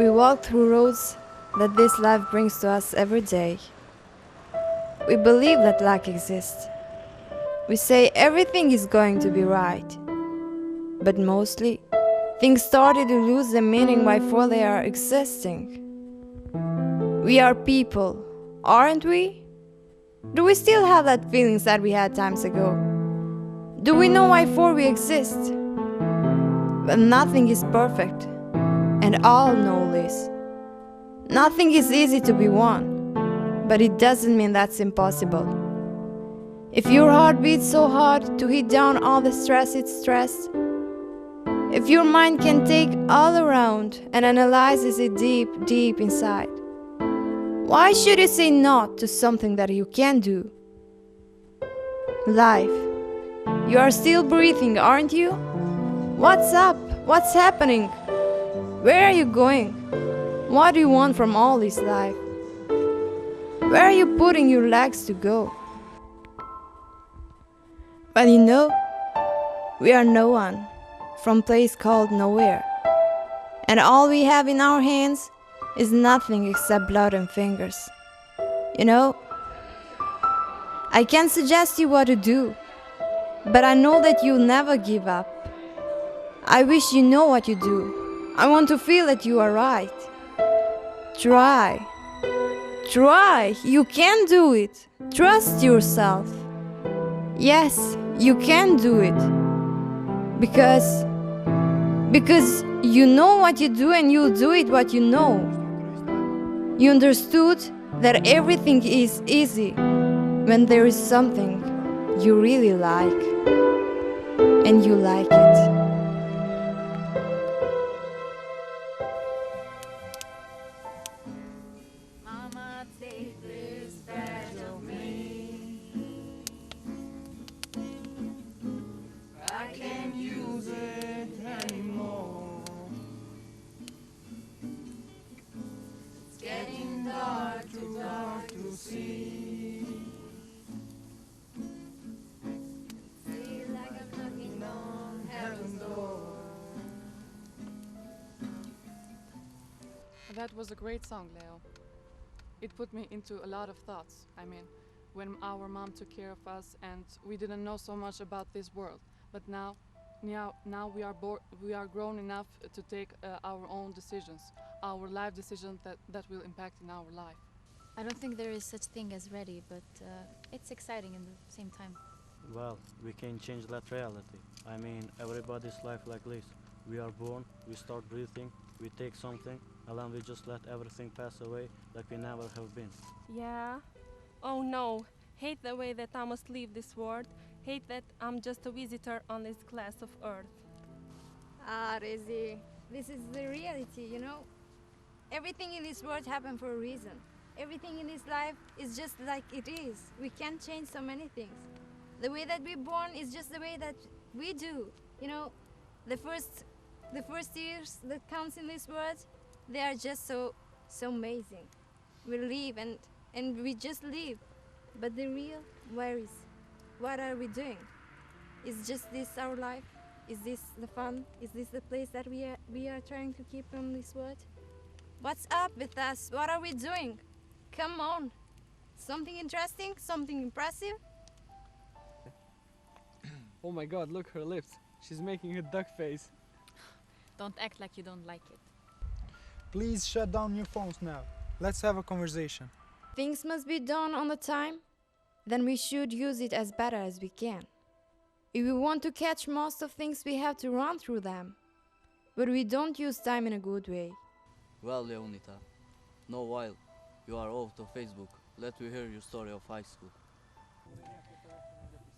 We walk through roads that this life brings to us every day. We believe that luck exists. We say everything is going to be right. But mostly, things started to lose their meaning before they are existing. We are people, aren't we? Do we still have that feelings that we had times ago? Do we know why for we exist? But nothing is perfect, and all know this. Nothing is easy to be won, but it doesn't mean that's impossible. If your heart beats so hard to hit down all the stress it's stressed, if your mind can take all around and analyzes it deep, deep inside, why should you say no to something that you can do? Life. You are still breathing, aren't you? What's up? What's happening? Where are you going? What do you want from all this life? Where are you putting your legs to go? But you know, we are no one from a place called nowhere. And all we have in our hands is nothing except blood and fingers. You know, I can't suggest you what to do, but I know that you'll never give up. I wish you know what you do. I want to feel that you are right. Try. Try. You can do it. Trust yourself. Yes, you can do it. Because you know what you do and you'll do it what you know. You understood that everything is easy when there is something you really like and you like it. Mama, take this badge of me. I can't use it anymore. It's getting dark to see. Feel like I'm knocking on heaven's door. That was a great song, Leo. It put me into a lot of thoughts. I mean, when our mom took care of us and we didn't know so much about this world, but now we are grown enough to take our own decisions, our life decisions that will impact in our life. I don't think there is such thing as ready, but it's exciting in the same time. Well, we can change that reality. I mean, everybody's life like this. We are born, we start breathing, we take something, and then we just let everything pass away like we never have been. Yeah. Oh no. Hate the way that I must leave this world. Hate that I'm just a visitor on this glass of earth. Ah, Rezi, this is the reality, you know? Everything in this world happened for a reason. Everything in this life is just like it is. We can't change so many things. The way that we're born is just the way that we do. You know, the first years that counts in this world, they are just so amazing. We live and we just live. But the real, where is? What are we doing? Is just this our life? Is this the fun? Is this the place that we are trying to keep in this world? What's up with us? What are we doing? Come on. Something interesting? Something impressive? Oh my god, look her lips. She's making a duck face. Don't act like you don't like it. Please shut down your phones now. Let's have a conversation. Things must be done on the time, then we should use it as better as we can. If we want to catch most of things, we have to run through them. But we don't use time in a good way. Well, Leonita, no while you are off to Facebook, let me hear your story of high school.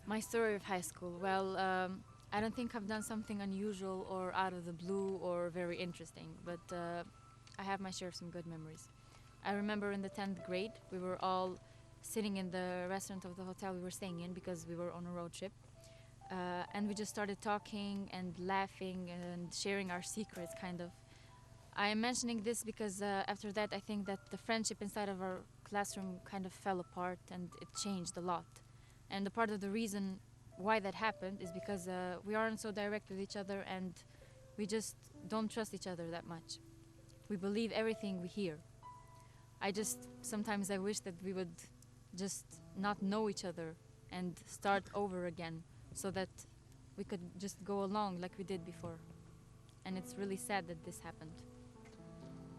My story of high school. Well, I don't think I've done something unusual or out of the blue or very interesting, but I have my share of some good memories. I remember in the 10th grade, we were all sitting in the restaurant of the hotel we were staying in because we were on a road trip. And we just started talking and laughing and sharing our secrets, kind of. I am mentioning this because after that, I think that the friendship inside of our classroom kind of fell apart and it changed a lot. And a part of the reason why that happened is because we aren't so direct with each other and we just don't trust each other that much. We believe everything we hear. Sometimes I wish that we would just not know each other and start over again so that we could just go along like we did before. And it's really sad that this happened.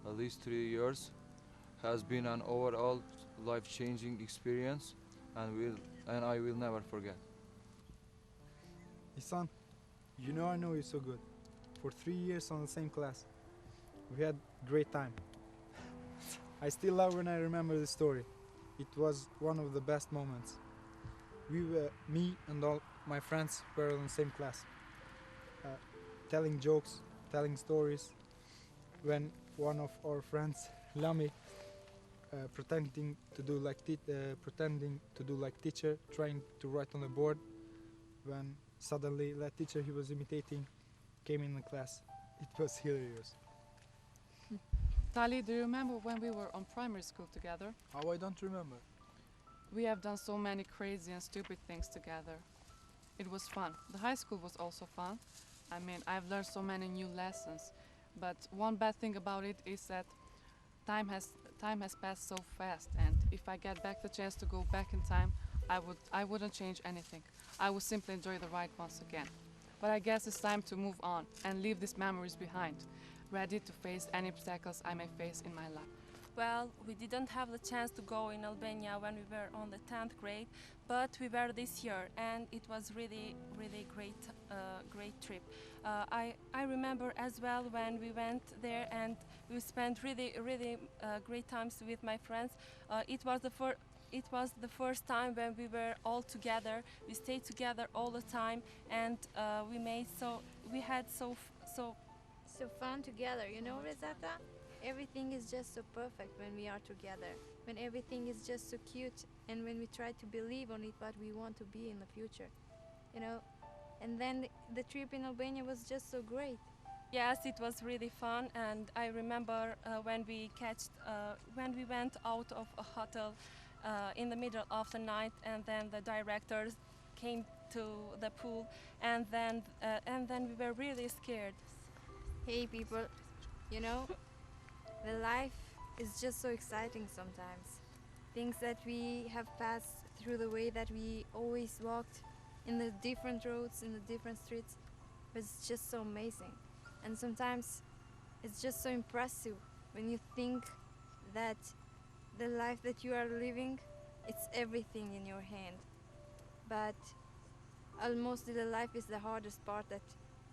At least 3 years has been an overall life-changing experience, and I will never forget. Isan, you know I know you so good. For 3 years on the same class. We had great time. I still love when I remember the story. It was one of the best moments. Me and all my friends were in the same class. Telling jokes, telling stories. When one of our friends, Lami, pretending to do like teacher, trying to write on the board, when suddenly that teacher he was imitating came in the class. It was hilarious. Tali, do you remember when we were on primary school together? How I don't remember. We have done so many crazy and stupid things together. It was fun. The high school was also fun. I mean, I've learned so many new lessons. But one bad thing about it is that time has passed so fast, and if I get back the chance to go back in time, I wouldn't change anything. I would simply enjoy the ride once again. But I guess it's time to move on and leave these memories behind, ready to face any obstacles I may face in my life. Well, we didn't have the chance to go in Albania when we were on the 10th grade, but we were this year, and it was really great trip. I remember as well when we went there and we spent really great times with my friends. It was the first time when we were all together. We stayed together all the time, and we had so fun together, you know, Rezata? Everything is just so perfect when we are together, when everything is just so cute, and when we try to believe on it what we want to be in the future, you know. And then the trip in Albania was just so great. Yes, it was really fun, and I remember when we went out of a hotel in the middle of the night, and then the directors came to the pool, and then we were really scared. Hey people, you know, the life is just so exciting sometimes. Things that we have passed through, the way that we always walked in the different roads, in the different streets, was just so amazing. And sometimes it's just so impressive when you think that the life that you are living, it's everything in your hand. But almost the life is the hardest part that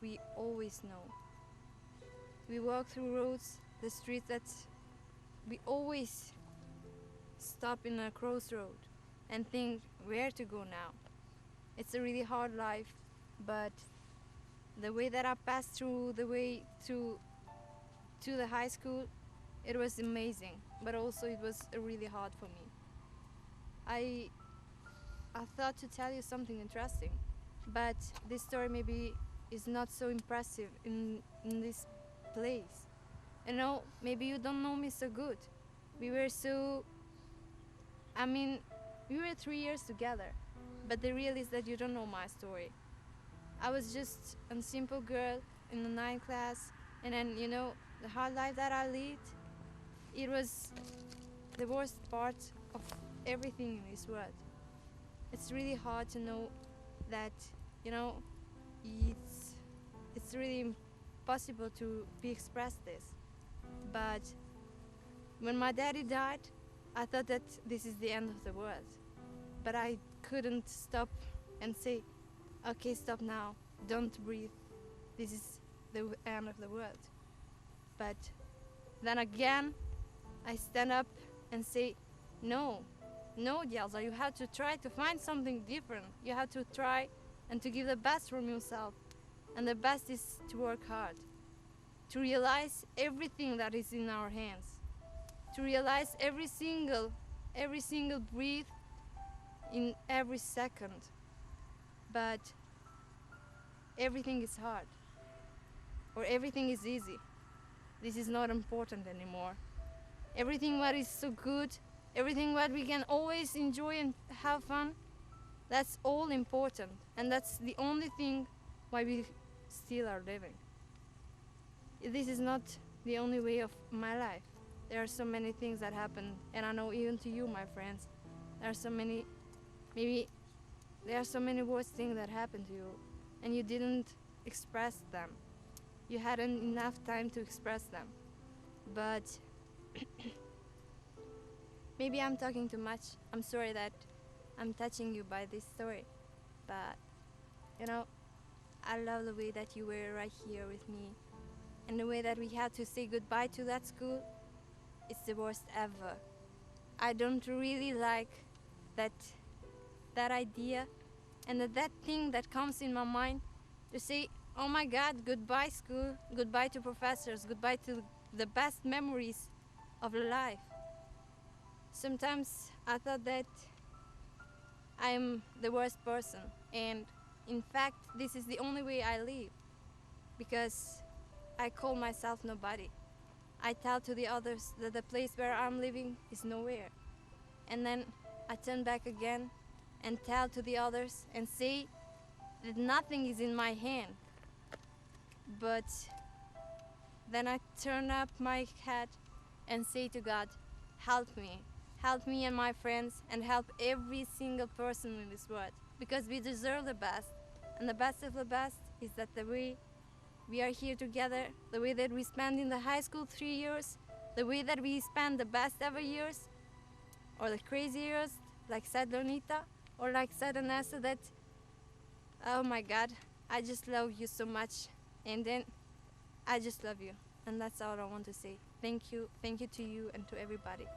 we always know. We walk through roads, the streets that we always stop in a crossroad and think where to go now. It's a really hard life, but the way that I passed through the way to the high school, it was amazing, but also it was really hard for me. I thought to tell you something interesting, but this story maybe is not so impressive in this place. You know, maybe you don't know me so good. We were 3 years together, but the real is that you don't know my story. I was just a simple girl in the 9th class, and then, you know, the hard life that I lived, it was the worst part of everything in this world. It's really hard to know that, you know, it's really impossible to be expressed this. But when my daddy died, I thought that this is the end of the world. But I couldn't stop and say, okay, stop now, don't breathe. This is the end of the world. But then again, I stand up and say, no, Dielza, you have to try to find something different. You have to try and to give the best from yourself. And the best is to work hard, to realize everything that is in our hands, to realize every single breath in every second. But everything is hard, or everything is easy. This is not important anymore. Everything what is so good, everything what we can always enjoy and have fun, that's all important. And that's the only thing why we still are living. This is not the only way of my life. There are so many things that happen, and I know even to you, my friends, there are so many, maybe there are so many worse things that happened to you, and you didn't express them. You hadn't enough time to express them. But maybe I'm talking too much. I'm sorry that I'm touching you by this story. But, you know, I love the way that you were right here with me. And the way that we had to say goodbye to that school, it's the worst ever. I don't really like that idea and that thing that comes in my mind to say, oh my God, goodbye school, goodbye to professors, goodbye to the best memories of life. Sometimes I thought that I'm the worst person, and in fact this is the only way I live, because I call myself nobody. I tell to the others that the place where I'm living is nowhere, and then I turn back again and tell to the others and say that nothing is in my hand. But then I turn up my head and say to God, help me and my friends, and help every single person in this world, because we deserve the best, and the best of the best is that the way we are here together, the way that we spend in the high school 3 years, the way that we spend the best ever years, or the crazy years, like said Lonita, or like said Anessa, that, oh my God, I just love you so much, and then I just love you, and that's all I want to say. Thank you to you and to everybody.